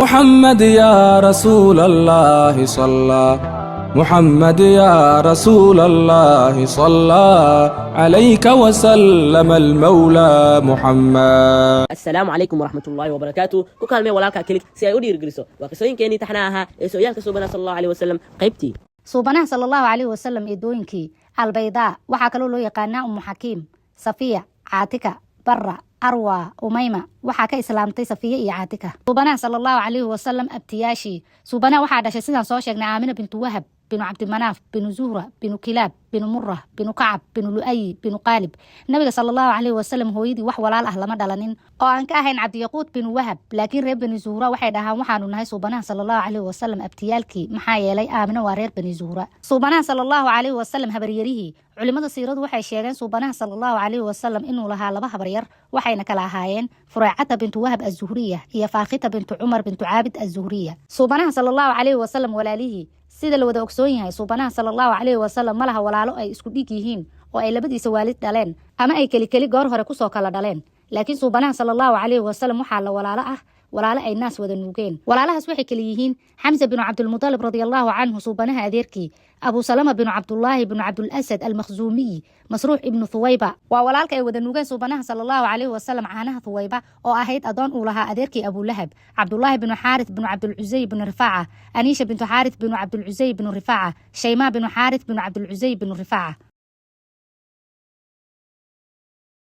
محمد يا رسول الله صلى محمد يا رسول الله صلى عليك وسلم المولى محمد. السلام عليكم ورحمة الله وبركاته. كوكال مي ولاكا كليك سي اودي رجلسو وقصوين كيني تحناها سويالك سوبنا صلى الله عليه وسلم قيبتي suubanaha sala allahu calayhi wasalam eedooyinkii albaydaa waxaa kaloo loo yaqaanaa umu xakiim safiya caatika barra arwa umayma waxaa ka islaamtay safiya iyo caatika. suubanaha sala allahu calayhi wasalam abtiyaashii suubanaha waxaa dhashay sidaan soo sheegnay aamina bintu wahab binu cabdimanaaf binu zuhra binu kilaab binu murah binu kacab binu lu'ayi binu qaalib. nabiga sala allahu calayhi wasalam hooyadii wax walaal ah lama dhalanin oo aan ka ahayn cabdiyaquud binu wahab, laakiin reer bani zuhra waxay dhahaan waxaanu nahay suubanaha sala allahu calayhi wasalam abtiyaalkii maxaa yeelay aamina waa reer bani zuhra. suubanaha sala allahu calayhi wasalam habaryarihii culimada siiradu waxay sheegeen suubanaha sala allahu calayhi wasalam inuu lahaa laba habaryar waxayna kala ahaayeen fureycata bintu wahab azuhriya iyo faakhita bintu cumar bintu caabid azuhriya. suubanaha sala allahu calayhi wasalam walaalihii sida la wada ogsoon yahay suubanaha sala allahu calayhi wasalam ma laha walaalo ay isku dhig yihiin oo ay labadiisa waalid dhaleen ama ay keli goor hore kusoo kala dhaleen, laakiin suubanaha sala allahu calayhi wasalam waxaa la walaalo ay naas wada nuugeen. walaalahaas waxay kala yihiin xamsa binu cabdilmudalib radiallahu canhu suubanaha adeerkii, abu salama binu cabdullaahi binu cabdulasad almakhzuumiyi, masruux ibnu thuwayba waa walaalka ay wada nuugeen suubanaha sala allahu calayhi wasalam caanaha thuwayba oo ahayd adoon uu lahaa adeerkii abulahab, cabdullaahi binu xaaris binu cabdulcusay binu rifaaca, aniisha bintu xaaris binu cabdulcusay binu rifaaca, shaymaa binu xaaris binu cabdulcusay binu rifaaca.